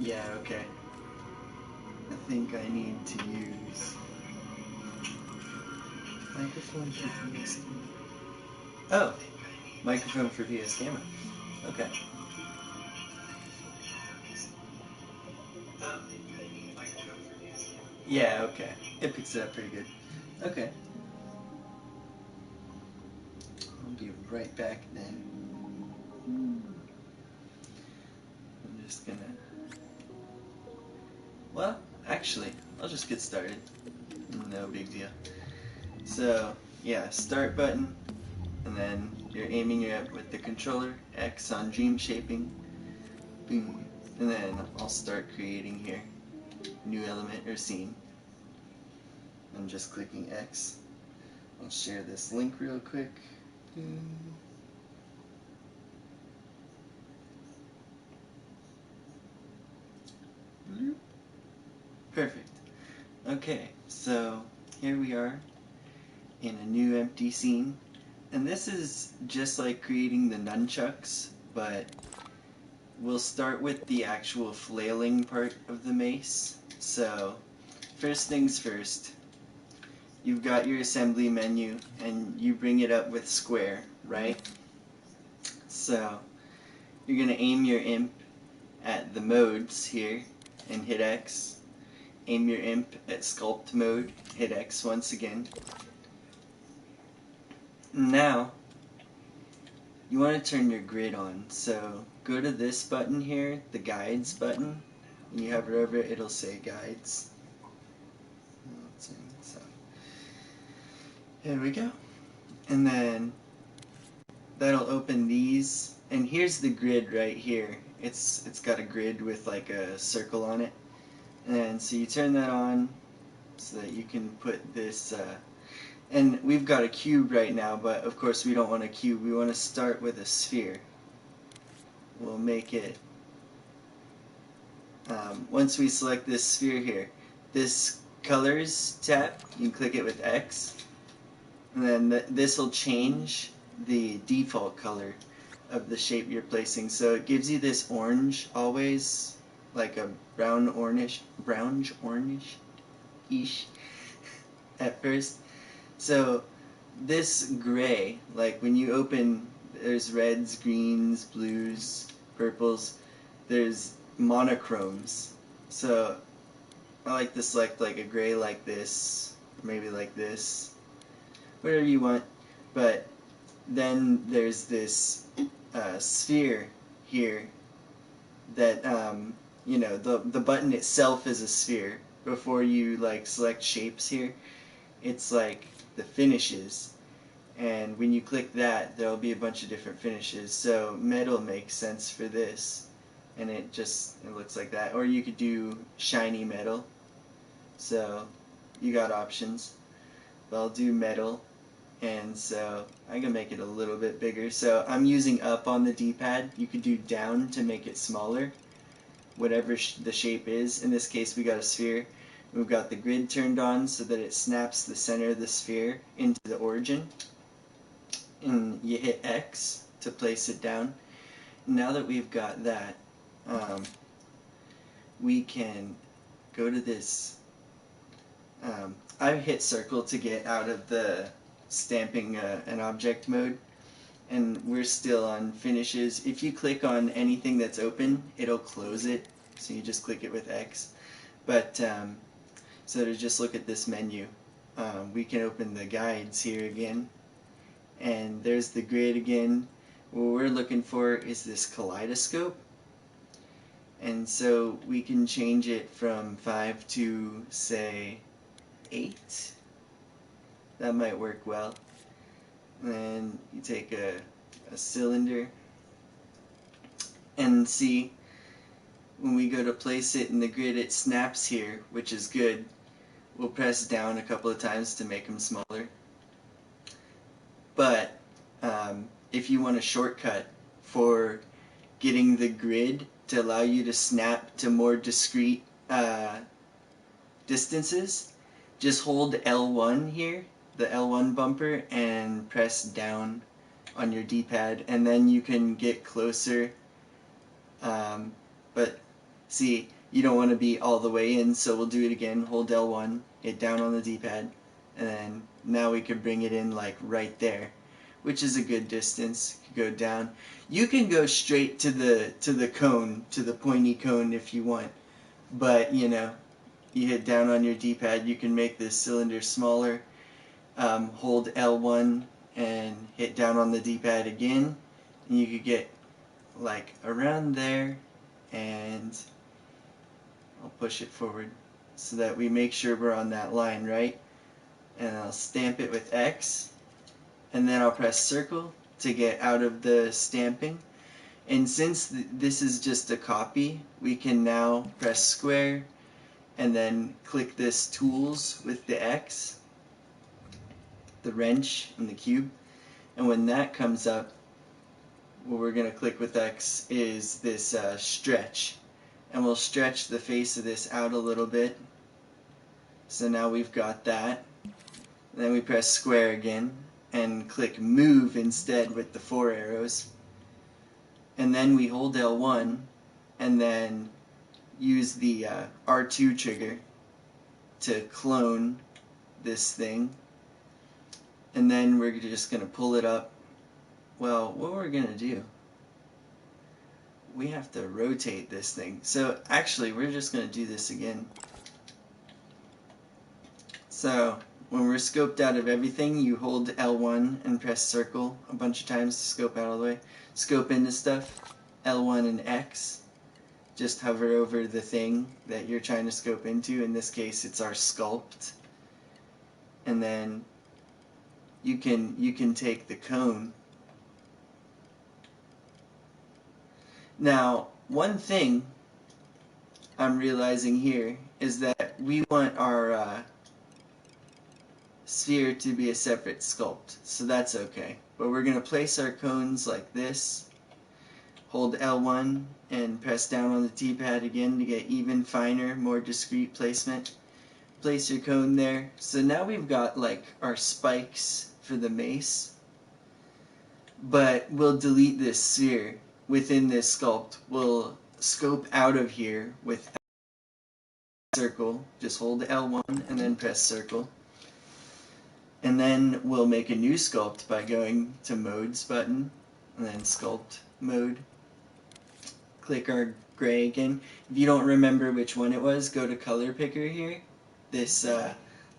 Yeah, okay. I think I need to use microphone for PS Gamma. Oh, microphone for PS Gamma. Okay. Yeah, okay. It picks it up pretty good. Okay. I'll be right back then. I'm just gonna... Well, actually, I'll just get started. No big deal. So, yeah, start button, and then you're aiming it up with the controller, X on dream shaping, boom, and then I'll start creating here. New element or scene. I'm just clicking X. I'll share this link real quick. Perfect. Okay, so here we are in a new empty scene. And this is just like creating the nunchucks, but we'll start with the actual flailing part of the mace. So, first things first, you've got your assembly menu and you bring it up with square, right? So, you're going to aim your imp at the modes here and hit X. Aim your imp at Sculpt Mode, hit X once again. Now, you want to turn your grid on, so go to this button here, the guides button. When you hover over it, it'll say guides. So, here we go. And then that'll open these, and here's the grid right here. It's got a grid with like a circle on it. And so you turn that on so that you can put this and we've got a cube right now, but of course we don't want a cube. We want to start with a sphere. We'll make it, once we select this sphere here, this colors tab, you can click it with X, and then this will change the default color of the shape you're placing. So it gives you this orange always, like a brownish ish at first. So this gray, like when you open, there's reds, greens, blues, purples, there's monochromes. So I like to select like a gray like this, maybe like this, whatever you want. But then there's this sphere here that, you know, the button itself is a sphere. Before you like select shapes here, it's like the finishes, and when you click that there'll be a bunch of different finishes. So metal makes sense for this, and it looks like that. Or you could do shiny metal, so you got options. But I'll do metal, and so I can make it a little bit bigger. So I'm using up on the D-pad. You could do down to make it smaller, whatever the shape is. In this case we got a sphere. We've got the grid turned on so that it snaps the center of the sphere into the origin. And you hit X to place it down. Now that we've got that, we can go to this. I hit circle to get out of the stamping an object mode, and we're still on finishes. If you click on anything that's open, it'll close it, so you just click it with X. But so to just look at this menu, we can open the guides here again, and there's the grid again. What we're looking for is this kaleidoscope, and so we can change it from 5 to, say, 8. That might work well. And then you take a cylinder, and see, when we go to place it in the grid, it snaps here, which is good. We'll press down a couple of times to make them smaller. But if you want a shortcut for getting the grid to allow you to snap to more discrete distances, just hold L1 here, the L1 bumper, and press down on your D-pad, and then you can get closer. But see, you don't want to be all the way in, so we'll do it again. Hold L1, hit down on the D-pad, and then now we could bring it in like right there, which is a good distance. Go down. You can go straight to the cone, to the pointy cone if you want, but you know, you hit down on your D-pad, you can make this cylinder smaller. Hold L1 and hit down on the D-pad again, and you could get like around there, and I'll push it forward so that we make sure we're on that line, right? And I'll stamp it with X, and then I'll press circle to get out of the stamping. And since this is just a copy, we can now press square and then click this tools with the X, the wrench and the cube, and when that comes up, what we're going to click with X is this stretch, and we'll stretch the face of this out a little bit. So now we've got that. And then we press square again and click move instead with the 4 arrows, and then we hold L1 and then use the R2 trigger to clone this thing, and then we're just going to pull it up. Well, what we're going to do, we have to rotate this thing. So actually we're just going to do this again. So when we're scoped out of everything, you hold L1 and press circle a bunch of times to scope out all the way. Scope into stuff, L1 and X. Just hover over the thing that you're trying to scope into. In this case, it's our sculpt. And then you can take the cone. Now, one thing I'm realizing here is that we want our sphere to be a separate sculpt, so that's okay. But we're going to place our cones like this. Hold L1 and press down on the D-pad again to get even finer, more discrete placement. Place your cone there. So now we've got like our spikes for the mace, but we'll delete this sphere within this sculpt. We'll scope out of here with circle. Just hold L1 and then press circle. And then we'll make a new sculpt by going to Modes button, and then Sculpt Mode. Click our gray again. If you don't remember which one it was, go to Color Picker here. This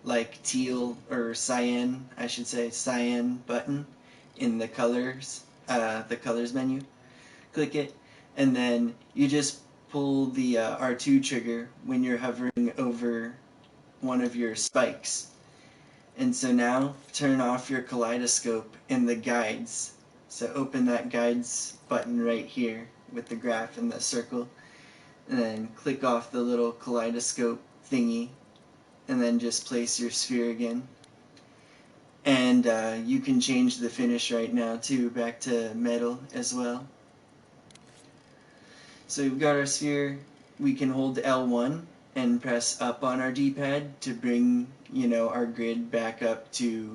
like teal or cyan, I should say, cyan button in the colors menu. Click it, and then you just pull the R2 trigger when you're hovering over one of your spikes. And so now turn off your kaleidoscope in the guides. So open that guides button right here with the graph and the circle, and then click off the little kaleidoscope thingy, and then just place your sphere again. And you can change the finish right now too, back to metal as well. So we've got our sphere. We can hold L1 and press up on our D-pad to bring, you know, our grid back up to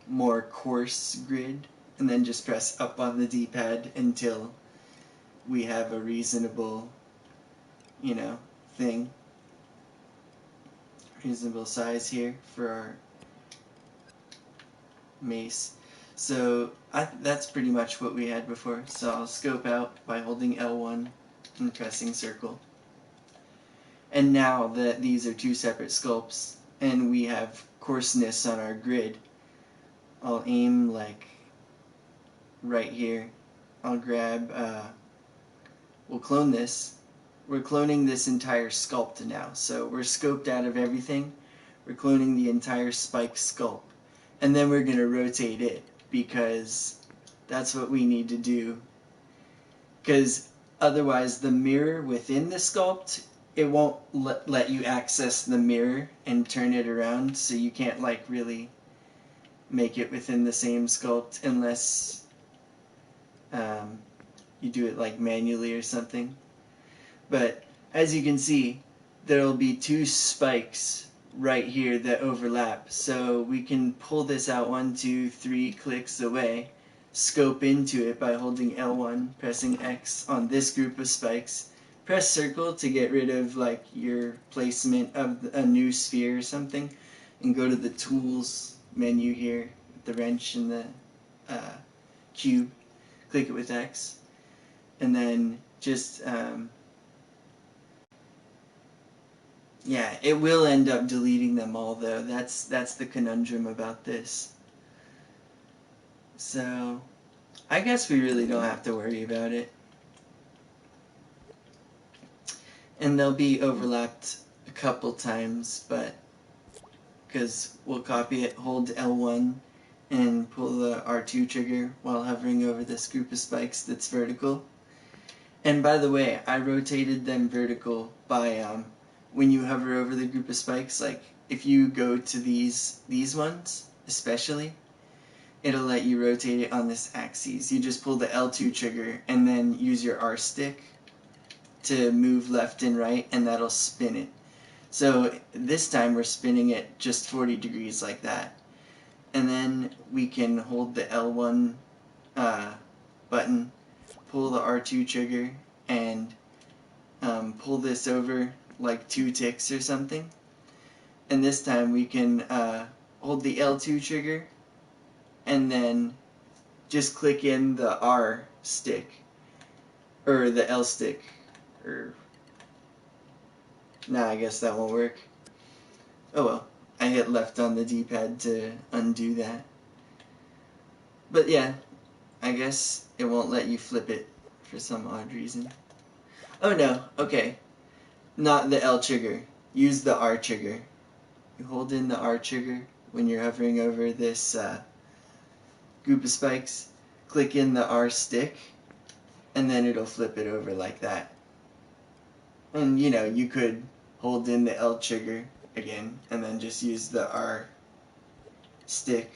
more coarse grid, and then just press up on the D-pad until we have a reasonable, you know, thing, reasonable size here for our mace. So that's pretty much what we had before. So I'll scope out by holding L1 and pressing circle. And now that these are two separate sculpts and we have coarseness on our grid, I'll aim like right here. I'll grab, we'll clone this. We're cloning this entire sculpt now. So we're scoped out of everything. We're cloning the entire spike sculpt. And then we're going to rotate it, because that's what we need to do. Because otherwise the mirror within the sculpt, it won't let you access the mirror and turn it around, so you can't like really make it within the same sculpt unless you do it like manually or something. But as you can see, there'll be two spikes right here that overlap, so we can pull this out 1, 2, 3 clicks away, scope into it by holding L1, pressing X on this group of spikes, press circle to get rid of like your placement of a new sphere or something, and go to the tools menu here, the wrench and the cube. Click it with X, and then just yeah, it will end up deleting them all though. That's the conundrum about this. So I guess we really don't have to worry about it. And they'll be overlapped a couple times, but because we'll copy it, hold L1 and pull the R2 trigger while hovering over this group of spikes that's vertical. And by the way, I rotated them vertical by when you hover over the group of spikes, like if you go to these ones especially, it'll let you rotate it on this axis. You just pull the L2 trigger and then use your R stick to move left and right, and that'll spin it. So this time we're spinning it just 40 degrees like that. And then we can hold the L1 button, pull the R2 trigger, and pull this over like 2 ticks or something. And this time we can hold the L2 trigger and then just click in the R stick, or the L stick, or nah, I guess that won't work. Oh well, I hit left on the D-pad to undo that. But yeah, I guess it won't let you flip it for some odd reason. Oh no, okay. Not the L trigger. Use the R trigger. You hold in the R trigger when you're hovering over this group of spikes. Click in the R stick, and then it'll flip it over like that. And you know, you could hold in the L trigger again, and then just use the R stick,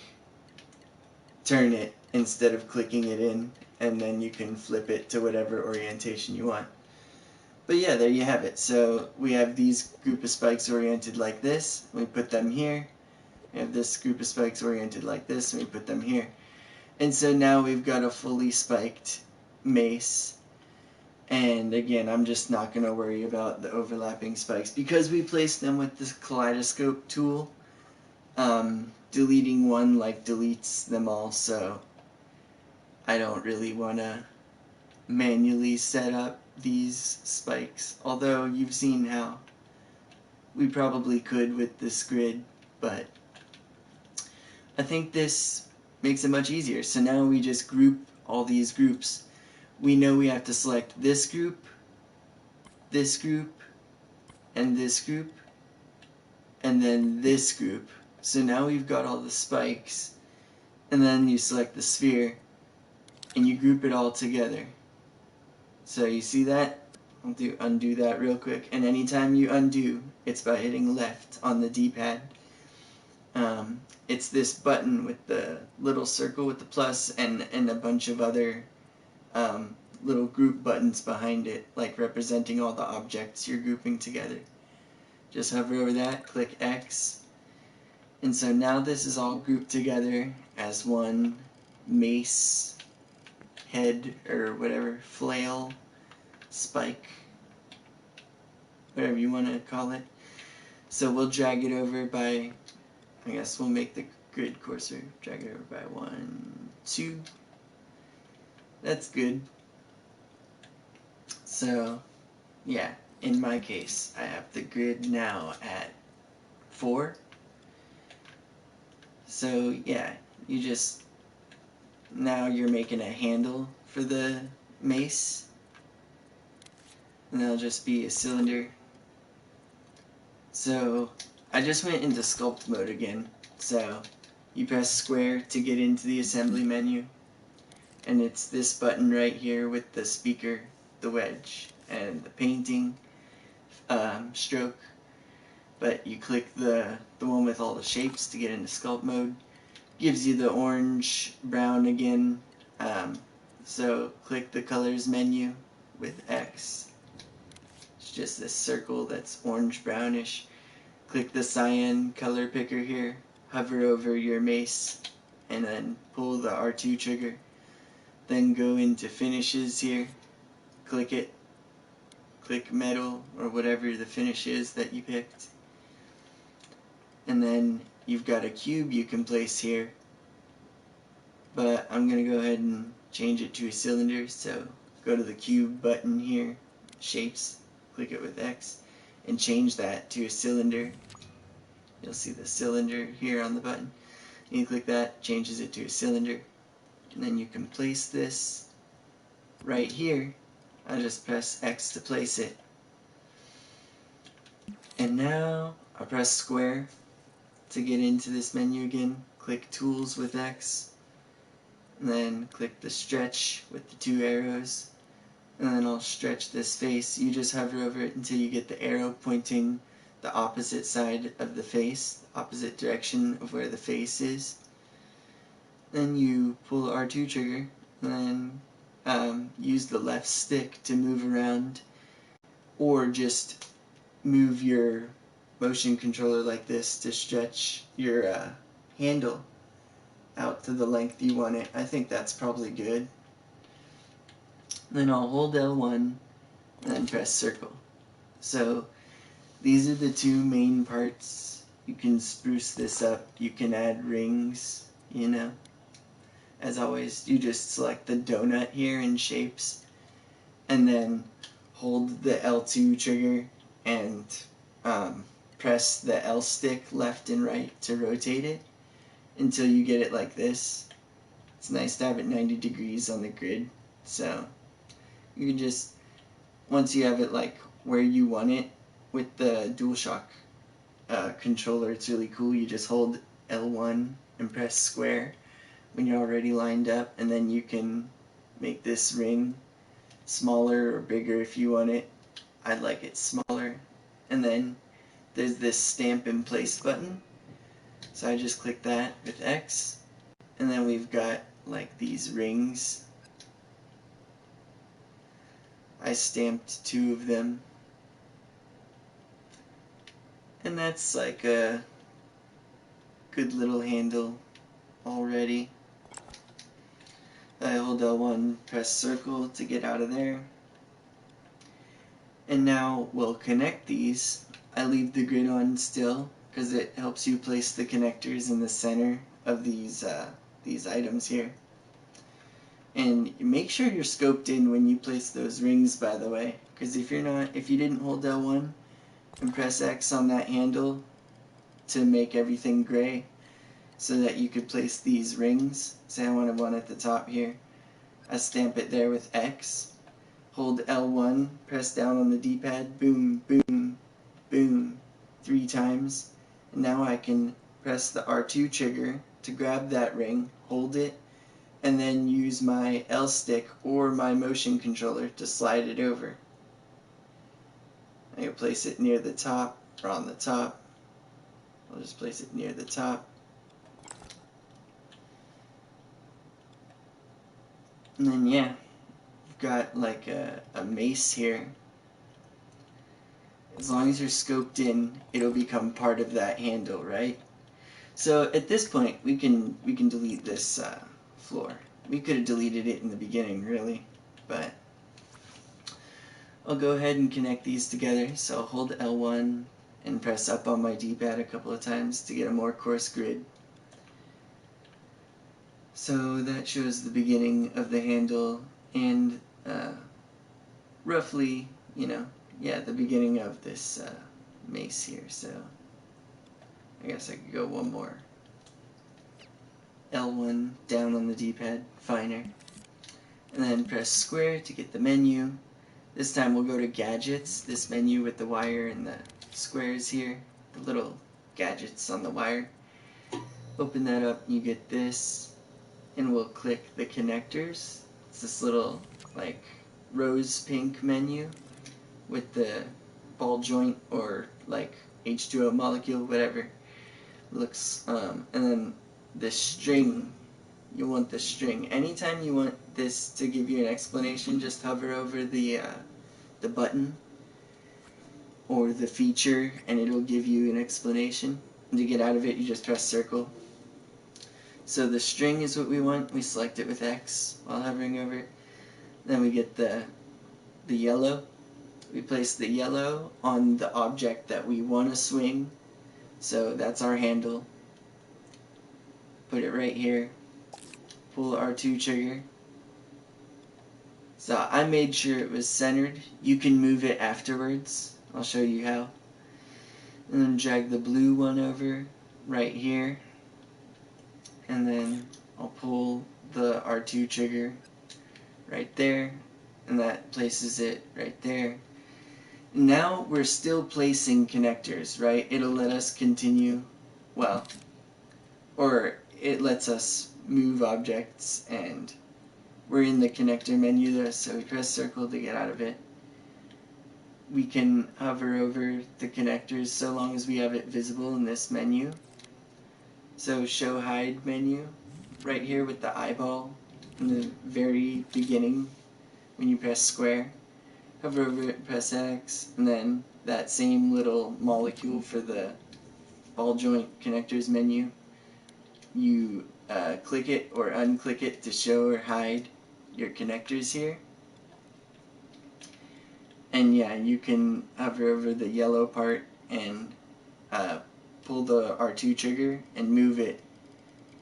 turn it instead of clicking it in, and then you can flip it to whatever orientation you want. But yeah, there you have it. So we have these group of spikes oriented like this, we put them here. We have this group of spikes oriented like this, and we put them here. And so now we've got a fully spiked mace. And again, I'm just not going to worry about the overlapping spikes because we placed them with this kaleidoscope tool. Deleting one like deletes them all, so I don't really want to manually set up these spikes. Although you've seen how we probably could with this grid, but I think this makes it much easier. So now we just group all these groups. We know we have to select this group, and this group, and then this group. So now we've got all the spikes, and then you select the sphere, and you group it all together. So you see that? I'll undo that real quick. And anytime you undo, it's by hitting left on the D-pad. It's this button with the little circle with the plus and a bunch of other little group buttons behind it, like representing all the objects you're grouping together. Just hover over that, click X, and so now this is all grouped together as one mace head, or whatever, flail, spike, whatever you want to call it. So we'll drag it over by, I guess we'll make the grid coarser, drag it over by 1, 2, that's good. So yeah, in my case, I have the grid now at 4. So yeah, you just, now you're making a handle for the mace, and that'll just be a cylinder. So I just went into Sculpt Mode again. So you press square to get into the assembly menu, and it's this button right here with the speaker, the wedge, and the painting stroke. But you click the one with all the shapes to get into Sculpt Mode. Gives you the orange, brown again. So click the colors menu with X. It's just this circle that's orange brownish. Click the cyan color picker here. Hover over your mace and then pull the R2 trigger. Then go into finishes here. Click it. click metal or whatever the finish is that you picked. And then you've got a cube you can place here, but I'm going to go ahead and change it to a cylinder, so go to the cube button here, shapes, click it with X, and change that to a cylinder. You'll see the cylinder here on the button. You click that, changes it to a cylinder, and then you can place this right here. I just press X to place it. And now I press square to get into this menu again. Click Tools with X, and then click the stretch with the 2 arrows, and then I'll stretch this face. You just hover over it until you get the arrow pointing the opposite side of the face, the opposite direction of where the face is. Then you pull the R2 trigger, and then use the left stick to move around, or just move your motion controller like this to stretch your handle out to the length you want it. I think that's probably good. Then I'll hold L1 and then press circle. So these are the 2 main parts. You can spruce this up. You can add rings, you know. As always, you just select the donut here in shapes, and then hold the L2 trigger and press the L stick left and right to rotate it until you get it like this. It's nice to have it 90 degrees on the grid, so you can just, once you have it like where you want it with the DualShock controller, it's really cool. You just hold L1 and press square when you're already lined up, and then you can make this ring smaller or bigger if you want it. I'd like it smaller. And then there's this stamp in place button, so I just click that with X, and then we've got like these rings. I stamped 2 of them, and that's like a good little handle already. I hold L1, press circle to get out of there. And now we'll connect these. I leave the grid on still because it helps you place the connectors in the center of these items here. And make sure you're scoped in when you place those rings, by the way, because if you didn't hold L1 and press X on that handle to make everything gray so that you could place these rings, say I wanted one at the top here, I stamp it there with X, hold L1, press down on the D-pad, boom, boom, boom, 3 times, and now I can press the R2 trigger to grab that ring, hold it, and then use my L stick or my motion controller to slide it over. I can place it near the top or on the top. I'll just place it near the top. And then yeah, you've got like a mace here. As long as you're scoped in, it'll become part of that handle, right? So at this point, we can delete this floor. We could have deleted it in the beginning, really, but I'll go ahead and connect these together. So I'll hold L1 and press up on my D-pad a couple of times to get a more coarse grid. So that shows the beginning of the handle and roughly, the beginning of this mace here. So I guess I could go one more. L1 down on the D-pad, finer. And then press square to get the menu. This time we'll go to gadgets, this menu with the wire and the squares here, the little gadgets on the wire. Open that up and you get this, and we'll click the connectors. It's this little like rose pink menu with the ball joint or like H2O molecule, whatever. Looks and then the string, you want the string. Anytime you want this to give you an explanation, just hover over the button or the feature and it'll give you an explanation. And to get out of it, you just press circle. So the string is what we want. We select it with X while hovering over it. Then we get the yellow. we place the yellow on the object that we want to swing. So that's our handle. Put it right here. Pull the R2 trigger. So I made sure it was centered. You can move it afterwards. I'll show you how. And then drag the blue one over right here. And then I'll pull the R2 trigger right there. And that places it right there. Now we're still placing connectors, right? It'll let us continue, well, or it lets us move objects, and we're in the connector menu there, so we press circle to get out of it. We can hover over the connectors so long as we have it visible in this menu. So show hide menu, right here with the eyeball in the very beginning when you press square. Hover over it, press X, and then that same little molecule for the ball joint connectors menu. You click it or unclick it to show or hide your connectors here. And yeah, you can hover over the yellow part and pull the R2 trigger and move it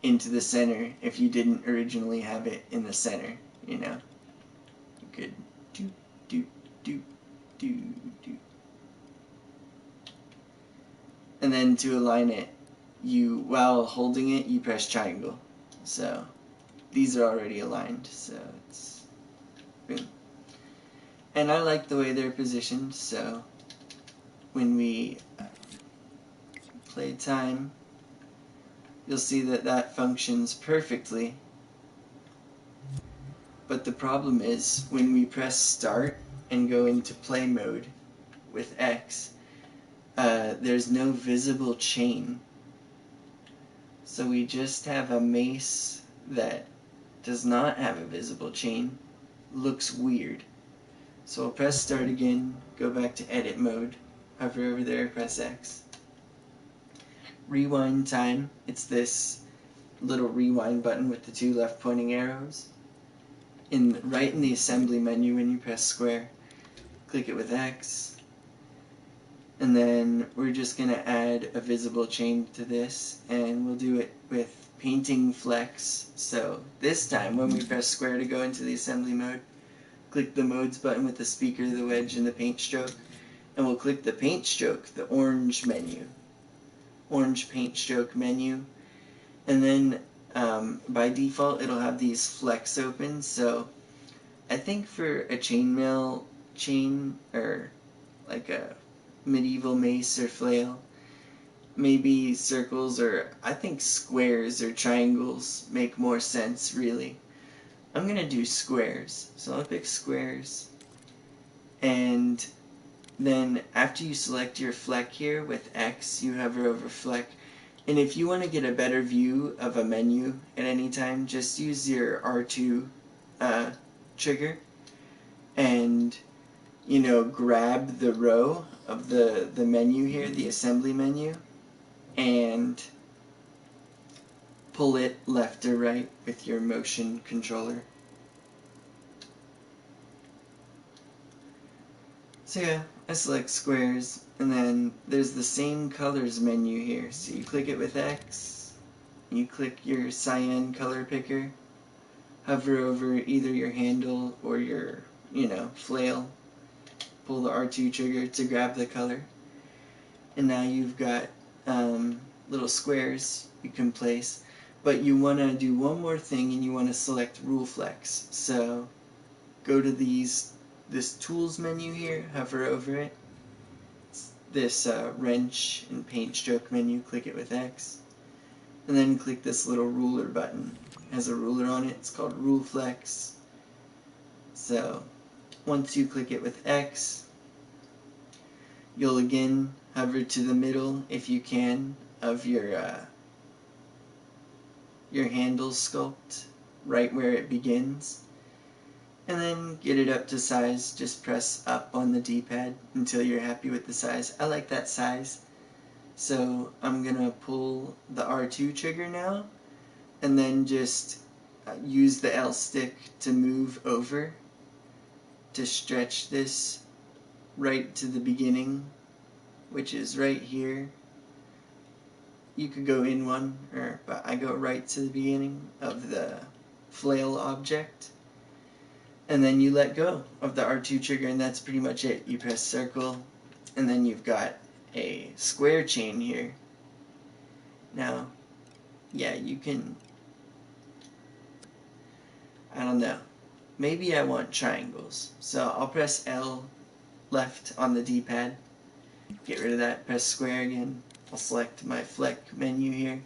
into the center if you didn't originally have it in the center, you know. You could do, do, do, do, do. And then to align it, you, while holding it, you press triangle. So these are already aligned, so it's boom. And I like the way they're positioned, so when we play time, you'll see that that functions perfectly. But the problem is when we press start and go into play mode with X, there's no visible chain. So we just have a mace that does not have a visible chain. Looks weird. So I'll press start again, go back to edit mode, hover over there, press X. Rewind time, it's this little rewind button with the two left pointing arrows. Right in the assembly menu when you press square, click it with X. And then we're just going to add a visible chain to this, and we'll do it with painting flex. So this time when we press square to go into the assembly mode, click the modes button with the speaker, the wedge, and the paint stroke, and we'll click the paint stroke, the orange menu, orange paint stroke menu, and then by default it'll have these flex open. So I think for a chainmail chain, or like a medieval mace or flail, maybe circles, or I think squares or triangles make more sense really. I'm going to do squares, so I'll pick squares, and then after you select your fleck here with X, you hover over fleck, and if you want to get a better view of a menu at any time, just use your R2 trigger and, you know, grab the row of the menu here, the assembly menu, and pull it left or right with your motion controller. So yeah, I select squares, and then there's the same colors menu here. So you click it with X, you click your cyan color picker, hover over either your handle or your, you know, flail, pull the R2 trigger to grab the color, and now you've got little squares you can place. But you want to do one more thing, and you want to select rule flex. So go to this tools menu here, hover over it, this wrench and paint stroke menu, click it with X, and then click this little ruler button. It has a ruler on it, it's called rule flex. So once you click it with X, you'll again hover to the middle if you can of your handle sculpt, right where it begins, and then get it up to size. Just press up on the D-pad until you're happy with the size. I like that size, so I'm gonna pull the R2 trigger now, and then just use the L stick to move over to stretch this right to the beginning, which is right here. You could go in one, but I go right to the beginning of the flail object. And then you let go of the R2 trigger, and that's pretty much it. You press circle, and then you've got a square chain here. Now, yeah, you can, I don't know, maybe I want triangles. So I'll press L left on the D-pad, get rid of that, press square again. I'll select my fleck menu here.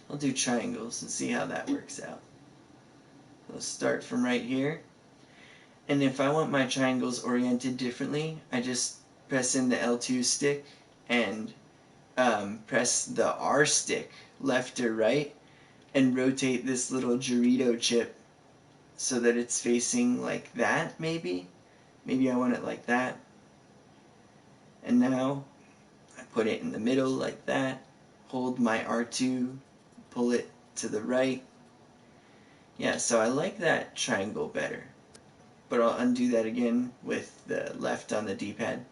I'll do triangles and see how that works out. Let's start from right here. And if I want my triangles oriented differently, I just press in the L2 stick and press the R stick left or right and rotate this little Dorito chip so that it's facing like that, maybe. Maybe I want it like that. And now I put it in the middle like that, hold my R2, pull it to the right. Yeah, so I like that triangle better. But I'll undo that again with the left on the D-pad.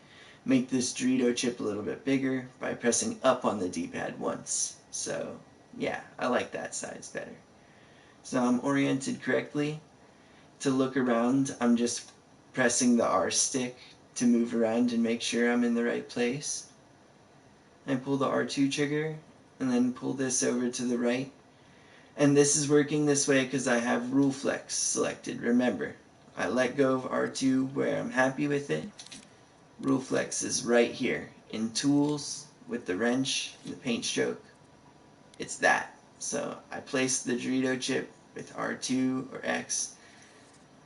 Make this Dorito chip a little bit bigger by pressing up on the D-pad once. So yeah, I like that size better. So I'm oriented correctly. To look around, I'm just pressing the R stick to move around and make sure I'm in the right place. I pull the R2 trigger and then pull this over to the right. And this is working this way because I have rule flex selected, remember. I let go of R2 where I'm happy with it. Rule flex is right here in tools with the wrench and the paint stroke. It's that. So I place the Dorito chip with R2 or X,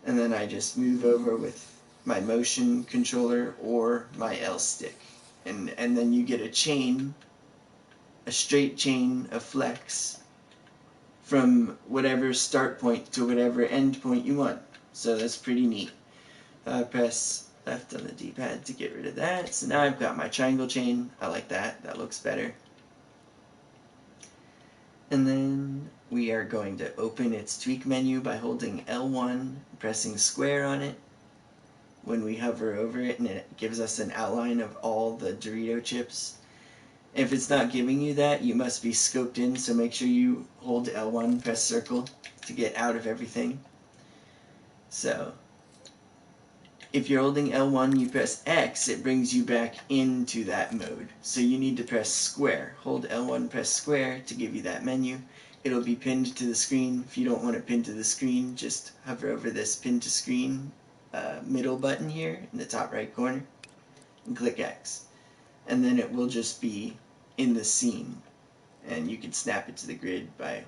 and then I just move over with my motion controller or my L stick. And then you get a chain, a straight chain of flex from whatever start point to whatever end point you want. So that's pretty neat. Press left on the D-pad to get rid of that. So now I've got my triangle chain. I like that. That looks better. And then we are going to open its tweak menu by holding L1, pressing square on it. When we hover over it, and it gives us an outline of all the Dorito chips. If it's not giving you that, you must be scoped in, so make sure you hold L1, press circle to get out of everything. So if you're holding L1, you press X, it brings you back into that mode. So you need to press square. Hold L1, press square to give you that menu. It'll be pinned to the screen. If you don't want it pinned to the screen, just hover over this pin to screen middle button here in the top right corner and click X. And then it will just be in the scene. And you can snap it to the grid by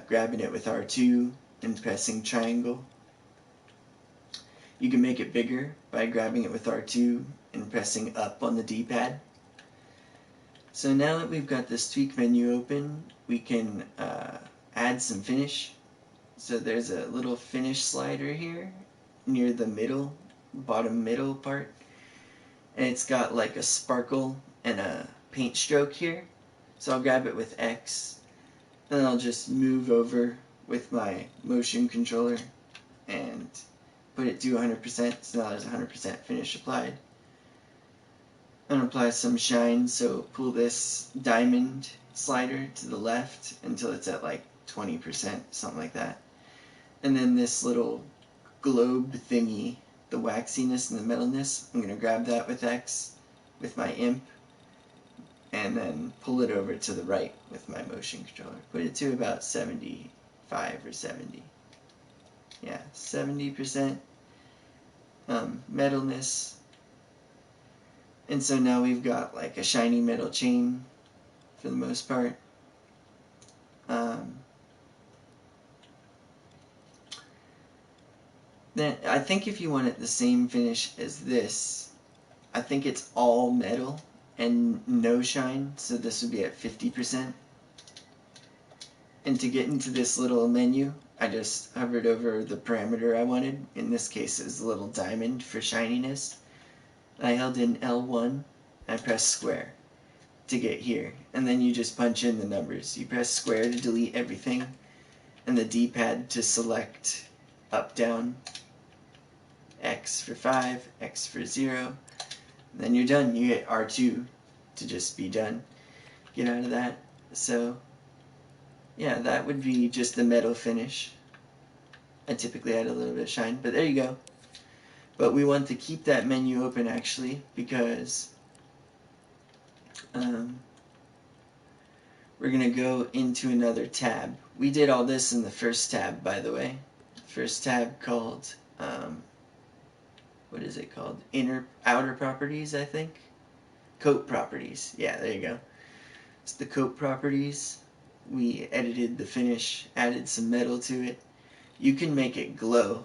grabbing it with R2 and pressing triangle. You can make it bigger by grabbing it with R2 and pressing up on the D-pad. So now that we've got this tweak menu open, we can add some finish. So there's a little finish slider here near the middle, bottom middle part. And it's got like a sparkle and a paint stroke here. So I'll grab it with X, and then I'll just move over with my motion controller and put it to 100%, so now there's 100% finish applied. And apply some shine, so pull this diamond slider to the left until it's at like 20%, something like that. And then this little globe thingy, the waxiness and the metalness, I'm going to grab that with X with my imp, and then pull it over to the right with my motion controller. Put it to about 75 or 70. Yeah, 70% metalness. And so now we've got like a shiny metal chain for the most part. Then I think if you want it the same finish as this, I think it's all metal and no shine, so this would be at 50%. And to get into this little menu, I just hovered over the parameter I wanted. In this case, it was a little diamond for shininess. I held in L1, I pressed square to get here, and then you just punch in the numbers. You press square to delete everything, and the D-pad to select up, down, X X for 5, X for 0. And then you're done. You hit R2 to just be done. Get out of that. So, yeah, that would be just the metal finish. I typically add a little bit of shine, but there you go. But we want to keep that menu open actually, because we're going to go into another tab. We did all this in the first tab, by the way. First tab called, what is it called? Outer properties, I think? Coat properties. Yeah, there you go. It's the coat properties. We edited the finish, added some metal to it. You can make it glow.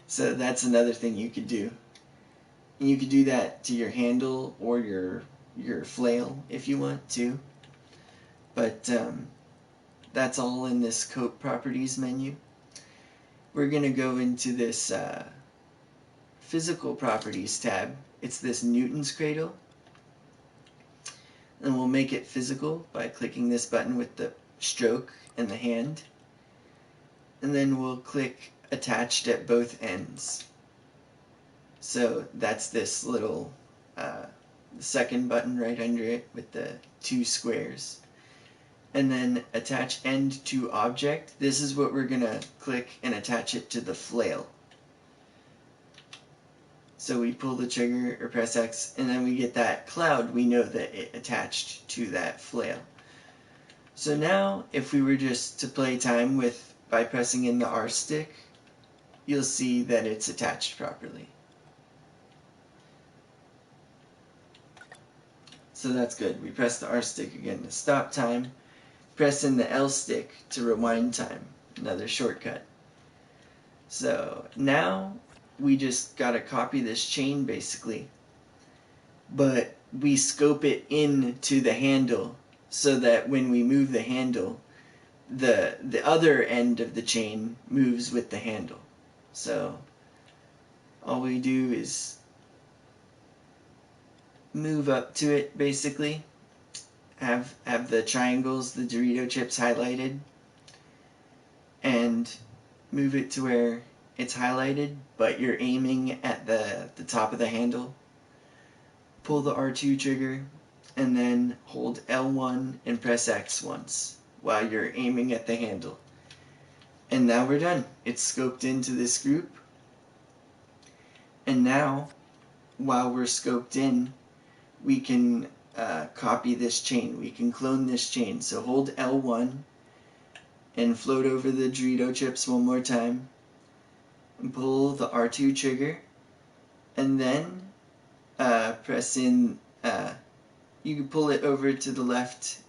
So that's another thing you could do. And you could do that to your handle or your flail if you want to. But that's all in this coat properties menu. We're going to go into this physical properties tab. It's this Newton's cradle. And we'll make it physical by clicking this button with the stroke and the hand. And then we'll click attached at both ends. So that's this little second button right under it with the 2 squares. And then attach end to object. This is what we're going to click and attach it to the flail. So we pull the trigger or press X, and then we get that cloud. We know that it attached to that flail. So now if we were just to play time with by pressing in the R stick, you'll see that it's attached properly. So that's good. We press the R stick again to stop time. Press in the L stick to rewind time. Another shortcut. So now we just gotta copy this chain basically. But we scope it into the handle so that when we move the handle, the other end of the chain moves with the handle. So all we do is move up to it basically, have the triangles, the Dorito chips highlighted, and move it to where it's highlighted but you're aiming at the top of the handle. Pull the R2 trigger and then hold L1 and press X once while you're aiming at the handle. And now we're done. It's scoped into this group. And now, while we're scoped in, we can copy this chain. We can clone this chain. So hold L1 and float over the Dorito chips one more time. And pull the R2 trigger. And then press in, you can pull it over to the left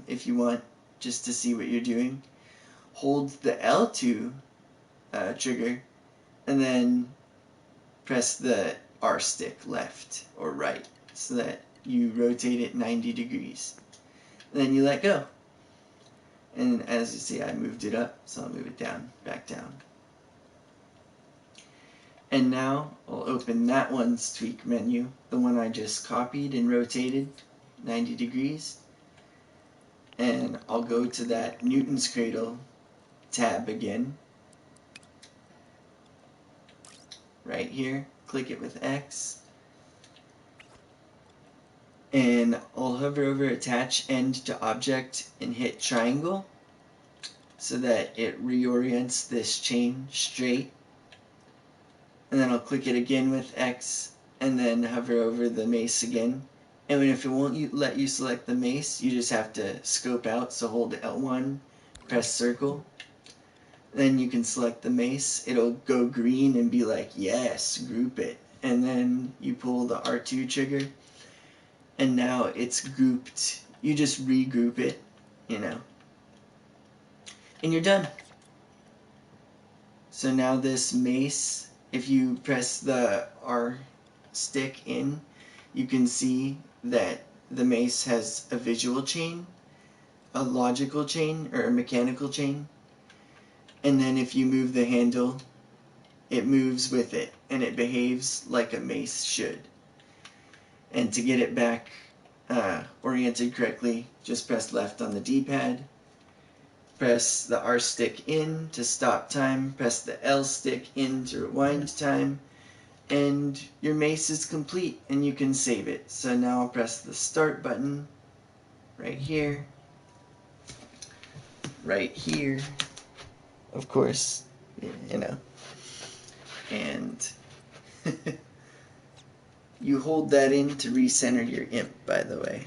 if you want, just to see what you're doing. Hold the L2 trigger and then press the R stick left or right so that you rotate it 90 degrees. And then you let go. And as you see, I moved it up, so I'll move it down, back down. And now I'll open that one's tweak menu, the one I just copied and rotated 90 degrees. And I'll go to that Newton's cradle tab again. Right here, click it with X. And I'll hover over attach end to object and hit triangle so that it reorients this chain straight. And then I'll click it again with X and then hover over the mace again. And if it won't let you select the mace, you just have to scope out. So hold L1, press circle. Then you can select the mace. It'll go green and be like, yes, group it. And then you pull the R2 trigger. And now it's grouped. You just regroup it, and you're done. So now this mace, if you press the R stick in, you can see that the mace has a visual chain, a logical chain, or a mechanical chain. And then if you move the handle, it moves with it, and it behaves like a mace should. And to get it back oriented correctly, just press left on the D-pad, press the R stick in to stop time, press the L stick in to rewind time, and your mace is complete and you can save it. So now I'll press the start button right here, of course, you know, and you hold that in to recenter your imp, by the way.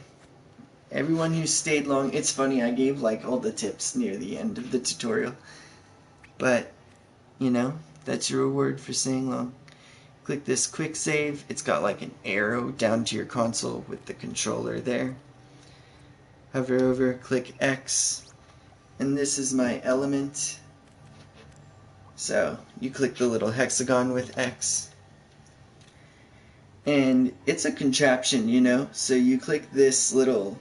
Everyone who stayed long, it's funny, I gave like all the tips near the end of the tutorial, but you know, that's your reward for staying long. Click this quick save. It's got like an arrow down to your console with the controller there. Hover over, click X, and this is my element. So you click the little hexagon with X. And it's a contraption, you know, so you click this little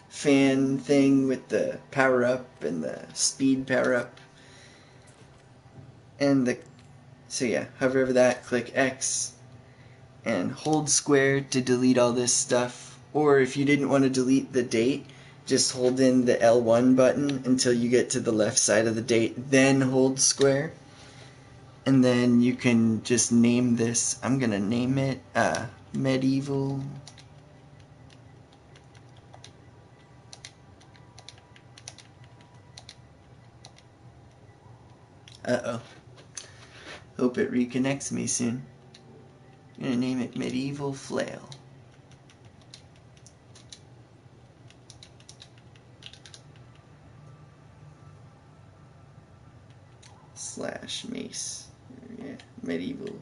fan thing with the power up and the speed power up. And so yeah, hover over that, click X, and hold square to delete all this stuff. Or if you didn't want to delete the date, just hold in the L1 button until you get to the left side of the date, then hold square. And then you can just name this. I'm gonna name it Medieval hope it reconnects me soon. I'm gonna name it Medieval Flail. / Mace. Yeah, medieval.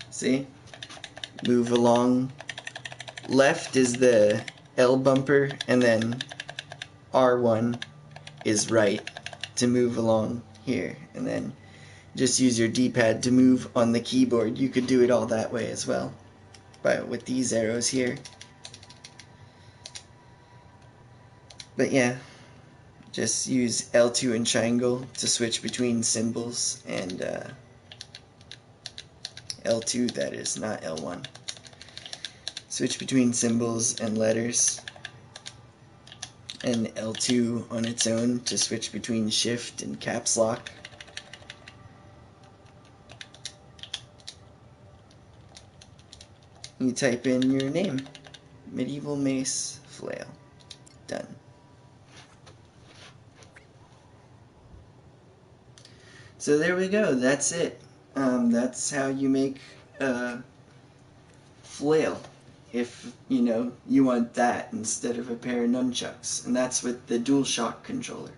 See? Move along. Left is the L bumper, and then R1 is right to move along here. And then just use your D-pad to move on the keyboard. You could do it all that way as well, but with these arrows here. But yeah, just use L2 and triangle to switch between symbols, and L2, that is, not L1. Switch between symbols and letters, and L2 on its own to switch between shift and caps lock. You type in your name, Medieval Mace Flail. Done. So there we go, that's it. That's how you make a flail, if you know you want that instead of a pair of nunchucks, and that's with the DualShock controller.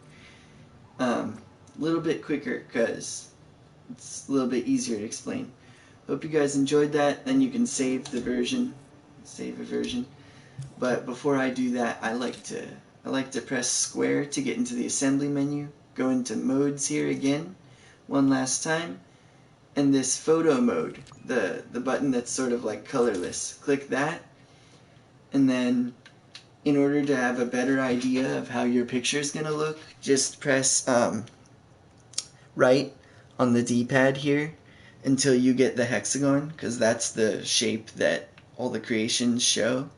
A little bit quicker because it's a little bit easier to explain. Hope you guys enjoyed that. Then you can save a version. But before I do that, I like to press square to get into the assembly menu. Go into modes here again, one last time, and this photo mode, the button that's sort of like colorless. Click that, and then in order to have a better idea of how your picture is going to look, just press right on the D-pad here until you get the hexagon, because that's the shape that all the creations show.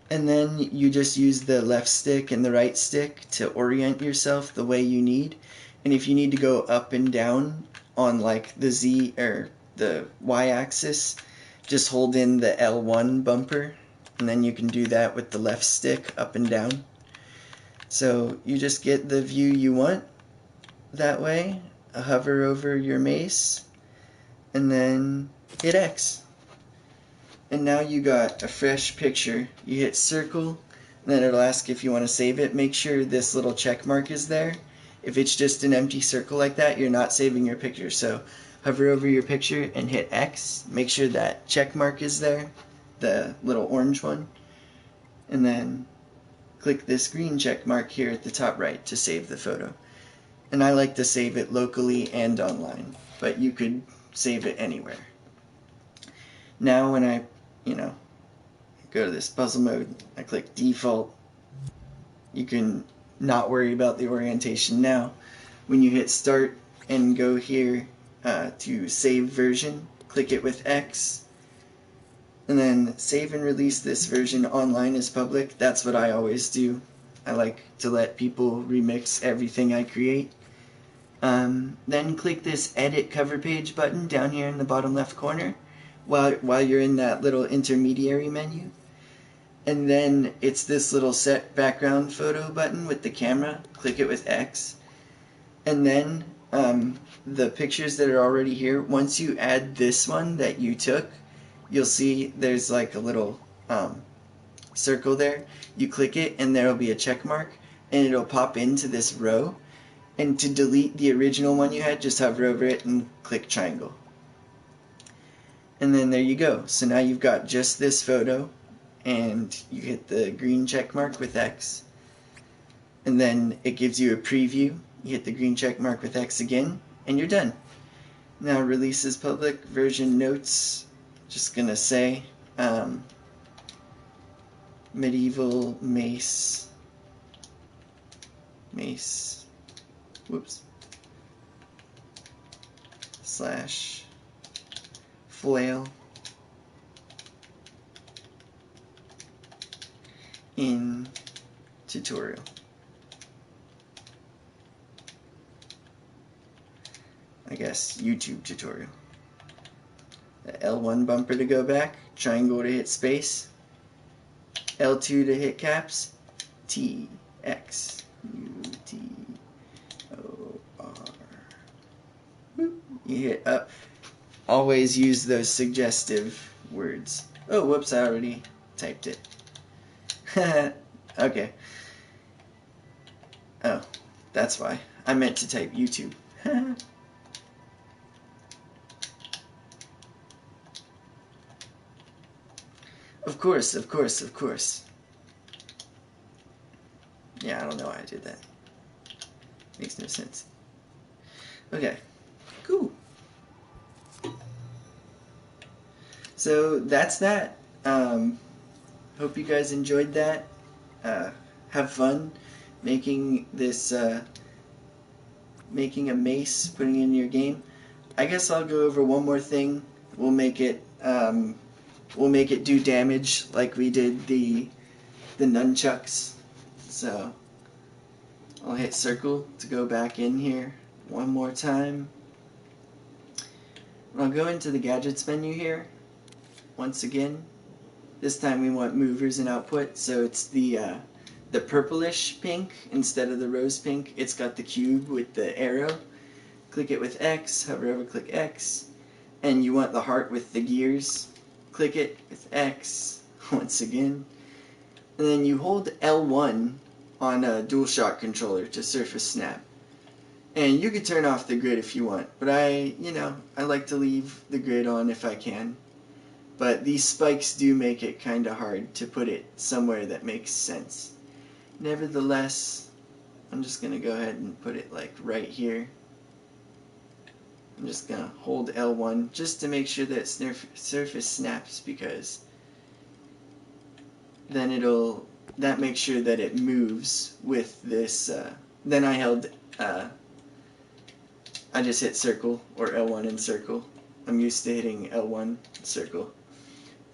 And then you just use the left stick and the right stick to orient yourself the way you need. And if you need to go up and down on like the Z or the Y axis, just hold in the L1 bumper, and then you can do that with the left stick up and down. So you just get the view you want that way. Hover over your mace and then hit X. And now you got a fresh picture. You hit circle, and then it'll ask if you want to save it. Make sure this little check mark is there. If it's just an empty circle like that, you're not saving your picture. So hover over your picture and hit X. Make sure that check mark is there, the little orange one. And then click this green check mark here at the top right to save the photo. And I like to save it locally and online, but you could save it anywhere. Now when I, go to this puzzle mode, I click default. You can not worry about the orientation now. When you hit start and go here to save version, click it with X, and then save and release this version online as public. That's what I always do. I like to let people remix everything I create. Then click this Edit Cover Page button down here in the bottom left corner while you're in that little intermediary menu. And then it's this little Set Background Photo button with the camera. Click it with X. And then the pictures that are already here, once you add this one that you took, you'll see there's like a little circle there. You click it and there'll be a check mark and it'll pop into this row. And to delete the original one you had, just hover over it and click triangle. And then there you go. So now you've got just this photo, and you hit the green check mark with X. And then it gives you a preview. You hit the green check mark with X again, and you're done. Now release as public, version notes, just gonna say medieval Mace, whoops, slash Flail in tutorial. I guess YouTube tutorial. The L1 bumper to go back, triangle to hit space, L2 to hit caps, T, X, U, T, O, R. You hit up. Always use those suggestive words. Oh, whoops, I already typed it. Okay. Oh, that's why. I meant to type YouTube. Of course, of course, of course. Yeah, I don't know why I did that. Makes no sense. Okay, cool. So that's that. Hope you guys enjoyed that. Have fun making this, making a mace, putting it in your game. I guess I'll go over one more thing. We'll make it do damage like we did the nunchucks. So I'll hit circle to go back in here one more time. I'll go into the gadgets menu here once again. This time we want movers and output, so it's the purplish pink instead of the rose pink. It's got the cube with the arrow. Click it with X, hover over, click X, and you want the heart with the gears. Click it with X once again, and then you hold L1 on a DualShock controller to surface snap. And you could turn off the grid if you want, but I like to leave the grid on if I can. But these spikes do make it kind of hard to put it somewhere that makes sense. Nevertheless, I'm just going to go ahead and put it like right here. I'm just going to hold L1 just to make sure that surface snaps, because then that makes sure that it moves with this. Then I just hit circle or L1 and circle. I'm used to hitting L1 circle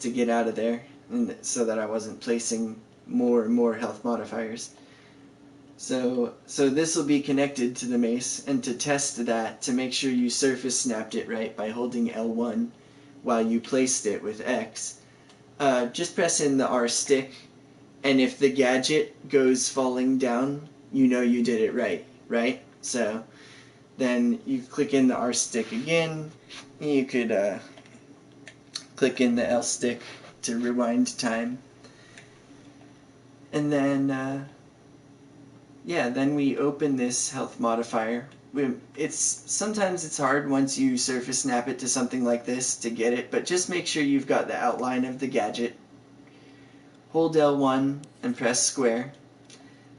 to get out of there, and so that I wasn't placing more and more health modifiers. So this will be connected to the mace, and to test that, to make sure you surface snapped it right by holding L1 while you placed it with X, just press in the R stick, and if the gadget goes falling down, you know you did it right? So then you click in the R stick again. You could click in the L stick to rewind time. And then, then we open this health modifier. Sometimes it's hard once you surface snap it to something like this to get it, but just make sure you've got the outline of the gadget. Hold L1 and press square.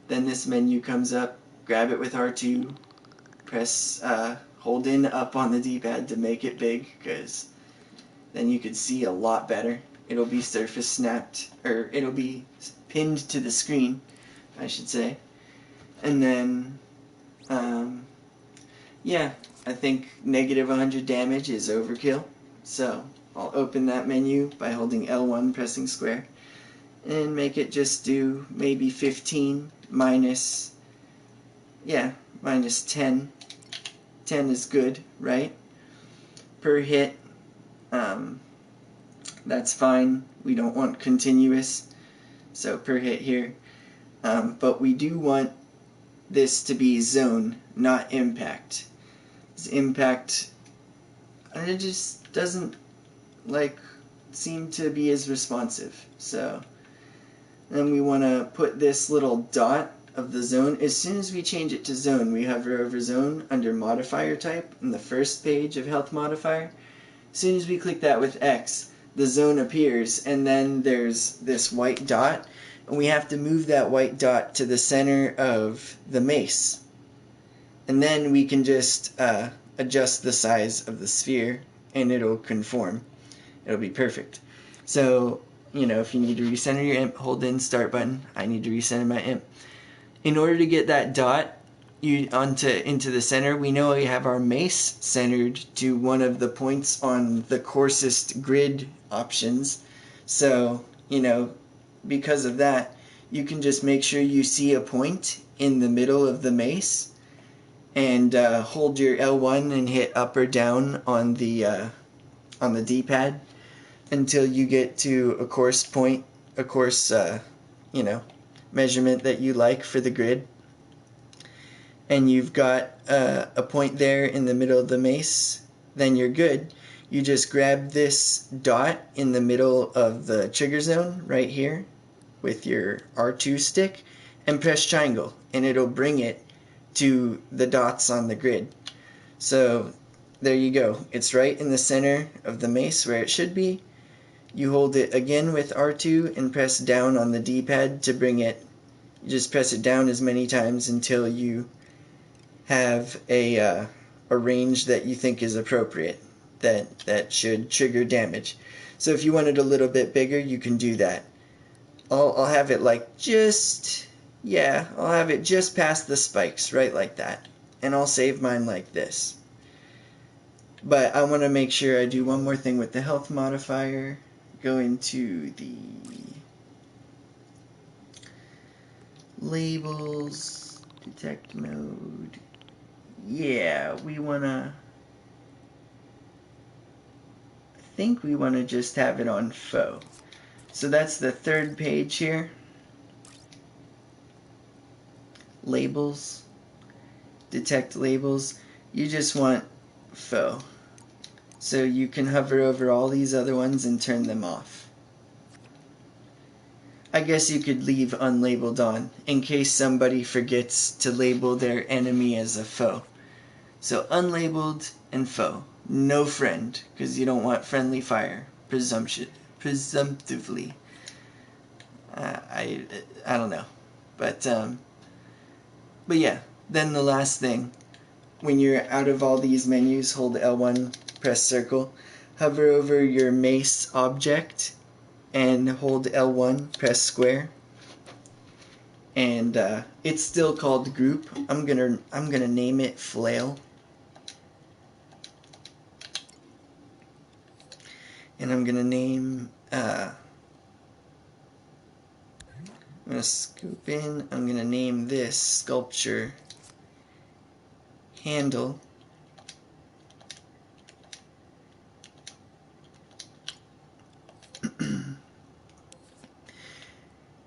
Then this menu comes up. Grab it with R2. Press hold in up on the D-pad to make it big, because then you could see a lot better. It'll be surface snapped, or it'll be pinned to the screen, I should say. And then, I think negative 100 damage is overkill. So I'll open that menu by holding L1, pressing square, and make it just do maybe 15 minus, minus 10. 10 is good, right? Per hit, that's fine. We don't want continuous, so per hit here. But we do want this to be zone, not impact. This impact, it just doesn't seem to be as responsive. So then we want to put this little dot of the zone. As soon as we change it to zone, we hover over zone under modifier type in the first page of health modifier. As soon as we click that with X, the zone appears, and then there's this white dot, and we have to move that white dot to the center of the mace. And then we can just adjust the size of the sphere, and it'll conform. It'll be perfect. So, if you need to recenter your imp, hold in start button. I need to recenter my imp. In order to get that dot into the center, we know we have our mace centered to one of the points on the coarsest grid options. So, because of that, you can just make sure you see a point in the middle of the mace and hold your L1 and hit up or down on the D-pad until you get to a coarse point, a coarse, measurement that you like for the grid. And you've got a point there in the middle of the mace, then you're good. You just grab this dot in the middle of the trigger zone right here with your R2 stick and press triangle, and it'll bring it to the dots on the grid. So there you go. It's right in the center of the mace where it should be. You hold it again with R2 and press down on the D-pad to bring it. You just press it down as many times until you have a range that you think is appropriate, that should trigger damage. So if you want it a little bit bigger, you can do that. I'll have it I'll have it just past the spikes, right like that. And I'll save mine like this. But I want to make sure I do one more thing with the health modifier. Go into the labels, detect mode. Yeah, I think we want to just have it on faux. So that's the third page here. Labels, detect labels. You just want faux. So you can hover over all these other ones and turn them off. I guess you could leave unlabeled on in case somebody forgets to label their enemy as a foe. So unlabeled and faux. No friend, because you don't want friendly fire. Presumptively. I don't know. But yeah, then the last thing. When you're out of all these menus, hold L1, press circle, hover over your mace object, and hold L1, press square. And it's still called group. I'm gonna name it Flail. And I'm gonna name I'm gonna scoop in. I'm gonna name this sculpture handle.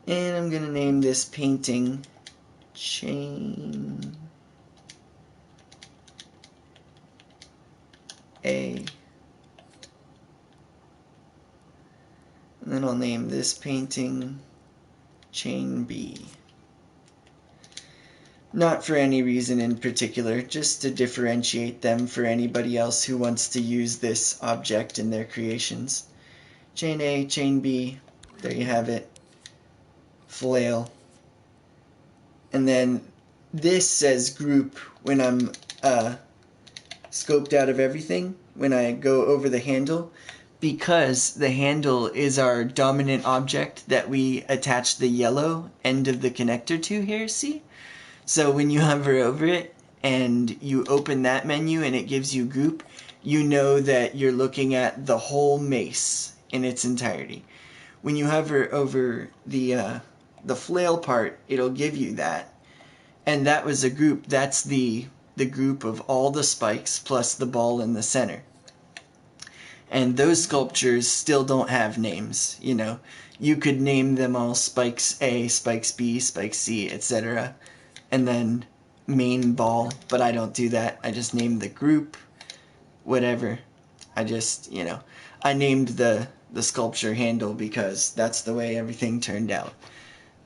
And I'm gonna name this painting chain A. And then I'll name this painting chain B. Not for any reason in particular, just to differentiate them for anybody else who wants to use this object in their creations. Chain A, chain B, there you have it. Flail. And then this says group when I'm scoped out of everything, when I go over the handle, because the handle is our dominant object that we attach the yellow end of the connector to here, see? So when you hover over it and you open that menu and it gives you group, you know that you're looking at the whole mace in its entirety. When you hover over the flail part, it'll give you that. And that was a group. That's the group of all the spikes plus the ball in the center. And those sculptures still don't have names, you know. You could name them all Spikes A, Spikes B, Spikes C, etc. And then main ball, but I don't do that. I just name the group, whatever. I just, you know, I named the sculpture handle because that's the way everything turned out.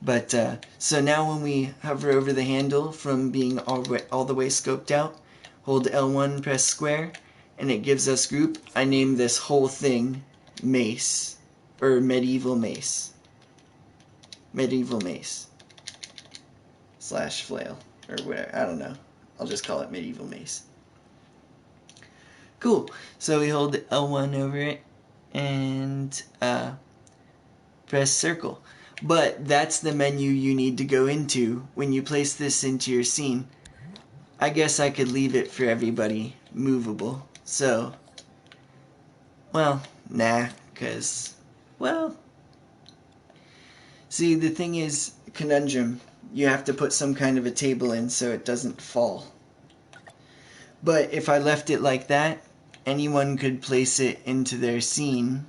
But, so now when we hover over the handle from being all the way scoped out, hold L1, press square, and it gives us group. I named this whole thing Mace, or Medieval Mace. Medieval Mace. / Flail, or whatever, I don't know. I'll just call it Medieval Mace. Cool, so we hold L1 over it, and press circle. But that's the menu you need to go into when you place this into your scene. I guess I could leave it for everybody movable. So, well, nah, because, well, see, the thing is, conundrum, you have to put some kind of a table in so it doesn't fall. But if I left it like that, anyone could place it into their scene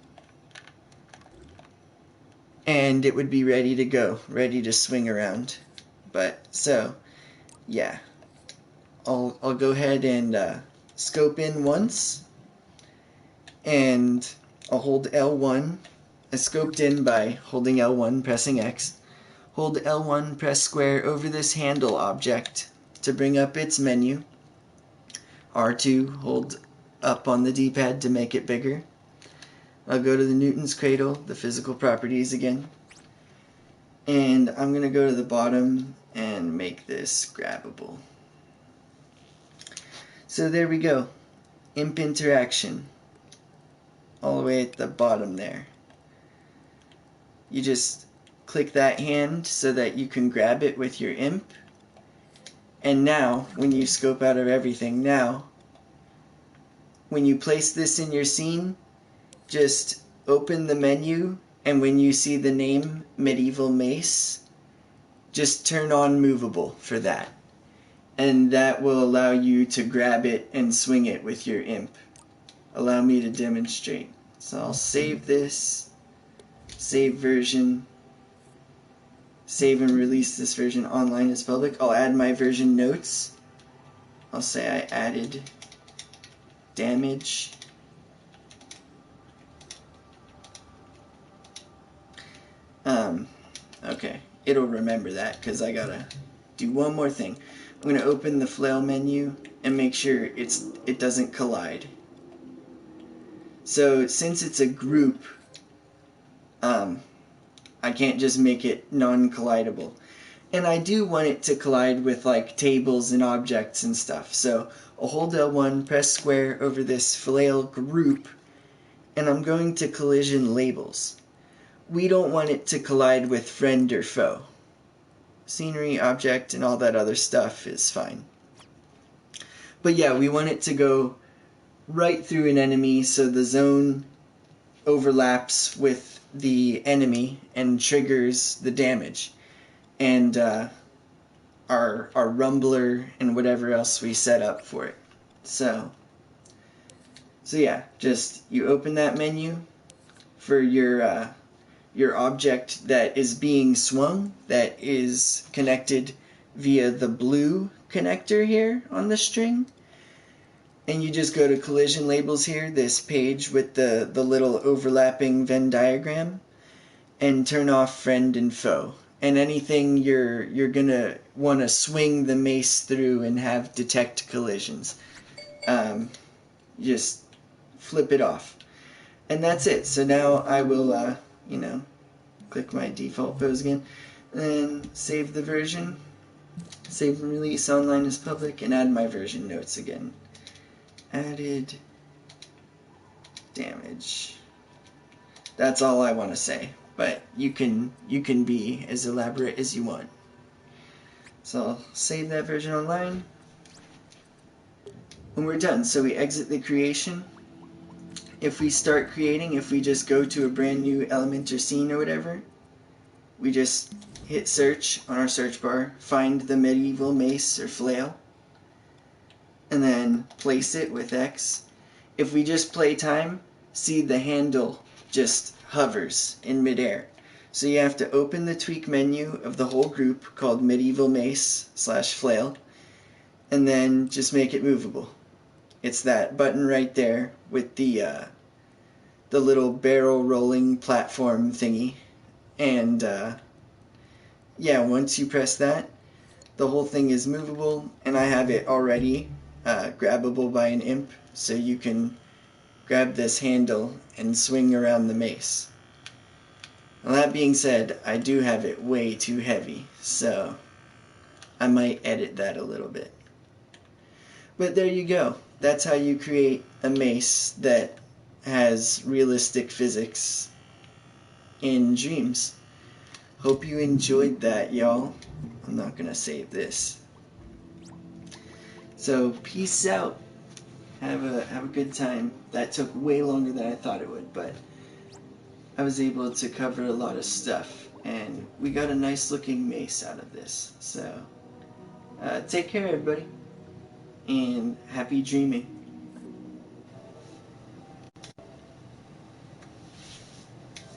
and it would be ready to go, ready to swing around. But, so, yeah. I'll go ahead and scope in once, and I'll hold L1. I scoped in by holding L1, pressing X. Hold L1, press square over this handle object to bring up its menu. R2, hold up on the D-pad to make it bigger. I'll go to the Newton's Cradle, the physical properties again. And I'm going to go to the bottom and make this grabbable. So there we go. Imp interaction. All the way at the bottom there. You just click that hand so that you can grab it with your imp. And now, when you scope out of everything, now, when you place this in your scene, just open the menu, and when you see the name Medieval Mace, just turn on movable for that. And that will allow you to grab it and swing it with your imp. Allow me to demonstrate. So I'll save this, save version, save and release this version online as public. I'll add my version notes. I'll say I added damage. Okay, it'll remember that because I gotta do one more thing. I'm gonna open the flail menu and make sure it doesn't collide. So since it's a group, I can't just make it non-collidable. And I do want it to collide with like tables and objects and stuff. So I'll hold L1, press square over this flail group, and I'm going to collision labels. We don't want it to collide with friend or foe. Scenery, object, and all that other stuff is fine. But yeah, we want it to go right through an enemy so the zone overlaps with the enemy and triggers the damage. And our rumbler and whatever else we set up for it. So yeah, just you open that menu for your object that is being swung, that is connected via the blue connector here on the string. And you just go to collision labels here, this page with the little overlapping Venn diagram, and turn off friend and foe. And anything you're gonna want to swing the mace through and have detect collisions. Just flip it off. And that's it. So now I will, click my default pose again, and then save the version, save and release online as public, and add my version notes again. Added damage. That's all I want to say, but you can be as elaborate as you want. So I'll save that version online. And we're done. So we exit the creation. If we start creating, if we just go to a brand new element or scene or whatever, we just hit search on our search bar, find the medieval mace or flail, and then place it with X. If we just play time, see the handle just hovers in midair. So you have to open the tweak menu of the whole group called medieval mace / flail, and then just make it movable. It's that button right there with the little barrel rolling platform thingy. And yeah, once you press that, the whole thing is movable, and I have it already grabbable by an imp, so you can grab this handle and swing around the mace. Now that being said, I do have it way too heavy, so I might edit that a little bit. But there you go. That's how you create a mace that has realistic physics in Dreams. Hope you enjoyed that, y'all. I'm not gonna save this. So peace out. Have a good time. That took way longer than I thought it would, but I was able to cover a lot of stuff, and we got a nice looking mace out of this. So take care, everybody, and happy dreaming.